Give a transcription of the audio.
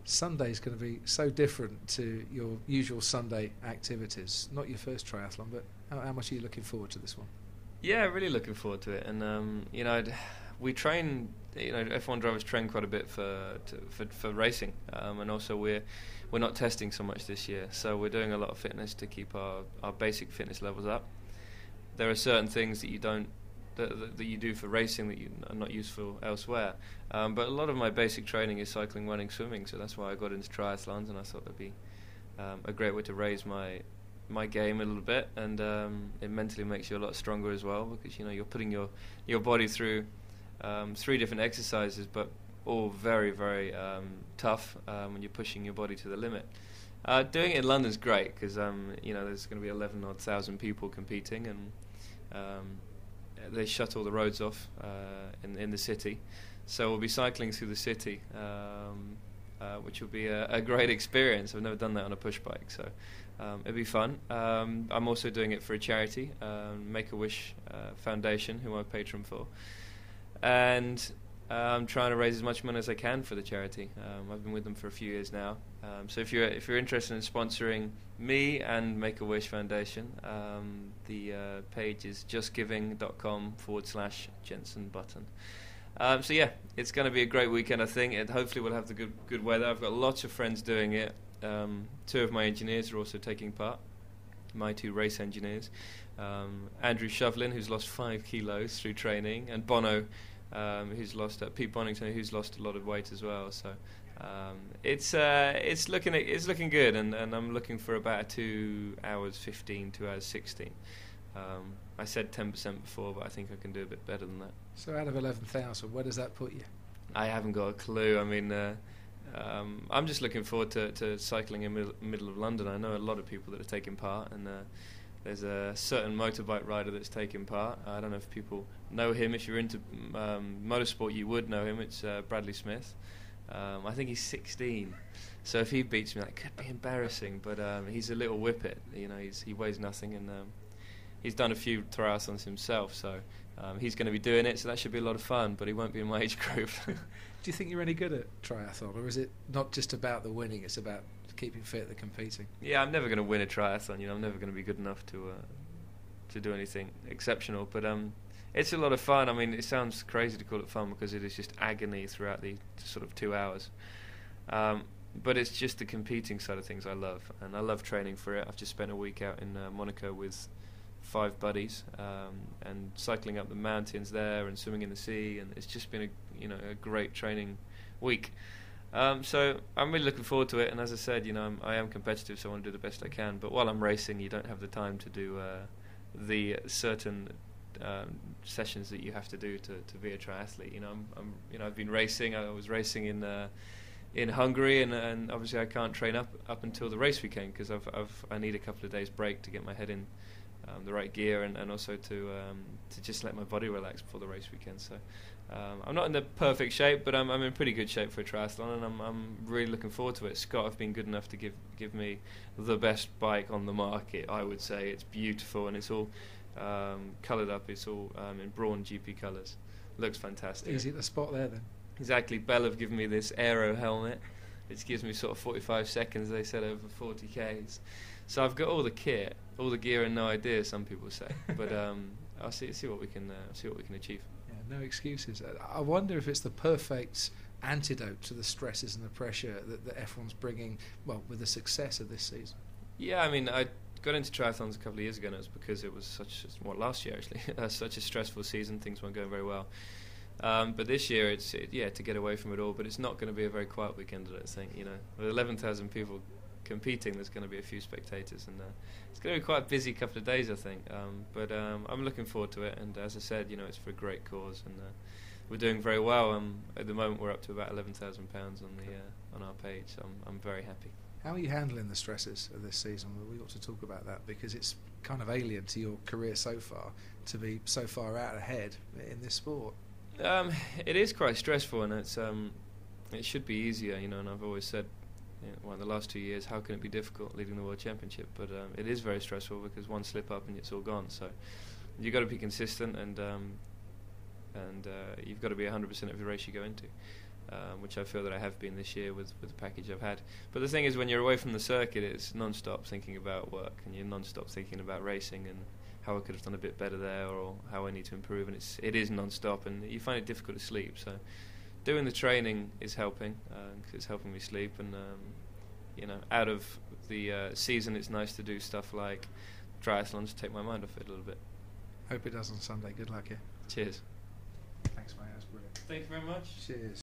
Sunday's going to be so different to your usual Sunday activities. Not your first triathlon, but how much are you looking forward to this one? Yeah, really looking forward to it. And we train. F1 drivers train quite a bit for racing, and also we're not testing so much this year. So we're doing a lot of fitness to keep our basic fitness levels up. There are certain things that you don't. That you do for racing that are not useful elsewhere. But a lot of my basic training is cycling, running, swimming, so that's why I got into triathlons, and I thought that'd be a great way to raise my game a little bit, and it mentally makes you a lot stronger as well, because you're putting your body through 3 different exercises, but all very, very tough when you're pushing your body to the limit. Doing it in London's great, because there's going to be 11,000 people competing, and they shut all the roads off in the city, so we'll be cycling through the city, which will be a great experience. I've never done that on a push bike, so it'll be fun. I'm also doing it for a charity, Make-A-Wish Foundation, who I'm a patron for, and I'm trying to raise as much money as I can for the charity. I've been with them for a few years now, so if you're interested in sponsoring me and Make-A-Wish Foundation, the page is justgiving.com/Jenson button. So yeah, it's going to be a great weekend, I think, and hopefully we'll have the good weather. I've got lots of friends doing it. 2 of my engineers are also taking part, my 2 race engineers. Andrew Shovlin, who's lost 5 kilos through training, and Bono, who's lost Pete Bonington, who's lost a lot of weight as well. So it's looking good, and I'm looking for about 2 hours 15, 2 hours 16. I said 10% before, but I think I can do a bit better than that. So out of 11,000, where does that put you? I haven't got a clue. I mean, I'm just looking forward to cycling in the middle of London. I know a lot of people that are taking part, and there's a certain motorbike rider that's taking part. I don't know if people know him. If you're into motorsport, you would know him. It's Bradley Smith. I think he's 16. So if he beats me, that could be embarrassing. But he's a little whippet. He weighs nothing, and he's done a few triathlons himself. So he's going to be doing it. So that should be a lot of fun. But he won't be in my age group. Do you think you're any good at triathlon, or is it not just about the winning? It's about keeping fit, the competing. Yeah, I'm never going to win a triathlon. I'm never going to be good enough to do anything exceptional. But it's a lot of fun. I mean, it sounds crazy to call it fun because it is just agony throughout the sort of 2 hours. But it's just the competing side of things I love, and I love training for it. I've just spent a week out in Monaco with 5 buddies, and cycling up the mountains there and swimming in the sea, and it's just been a great training week. So I'm really looking forward to it, and as I said, I am competitive, so I want to do the best I can. But while I'm racing, you don't have the time to do the certain sessions that you have to do to be a triathlete. I've been racing. I was racing in Hungary, and obviously I can't train up until the race weekend because I need a couple of days break to get my head in the right gear, and also to just let my body relax before the race weekend. So I'm not in the perfect shape, but I'm in pretty good shape for a triathlon, and I'm really looking forward to it. Scott have been good enough to give me the best bike on the market. I would say it's beautiful, and it's all coloured up. It's all in Braun GP colours. Looks fantastic. Easy to spot there then. Exactly. Bell have given me this aero helmet, which gives me sort of 45 seconds. They said over 40 Ks. So I've got all the kit, all the gear, and no idea. Some people say, but I'll see what we can achieve. Yeah, no excuses. I wonder if it's the perfect antidote to the stresses and the pressure that F1's bringing. Well, with the success of this season. Yeah, I mean, I got into triathlons a couple of years ago, and it was because it was last year actually, such a stressful season. Things weren't going very well. But this year, it's to get away from it all. But it's not going to be a very quiet weekend, I don't think. With 11,000 people competing, there's going to be a few spectators, and it's going to be quite a busy couple of days, I think. But I'm looking forward to it, and as I said, it's for a great cause, and we're doing very well. At the moment, we're up to about £11,000 on our page, so I'm very happy. How are you handling the stresses of this season? We ought to talk about that because it's kind of alien to your career so far to be so far out ahead in this sport. It is quite stressful, and it should be easier, and I've always said, in the last 2 years, how can it be difficult leading the World Championship? But it is very stressful because one slip up and it's all gone. So you've got to be consistent, and you've got to be 100% every race you go into. which I feel that I have been this year with the package I've had. But the thing is, when you're away from the circuit, it's non-stop thinking about work, and you're non-stop thinking about racing and how I could have done a bit better there, or how I need to improve, and it is non-stop, and you find it difficult to sleep. So doing the training is helping, because it's helping me sleep, and out of the season, it's nice to do stuff like triathlons to take my mind off it a little bit. Hope it does on Sunday. Good luck, yeah. Cheers. Thanks, mate. That's brilliant. Thank you very much. Cheers.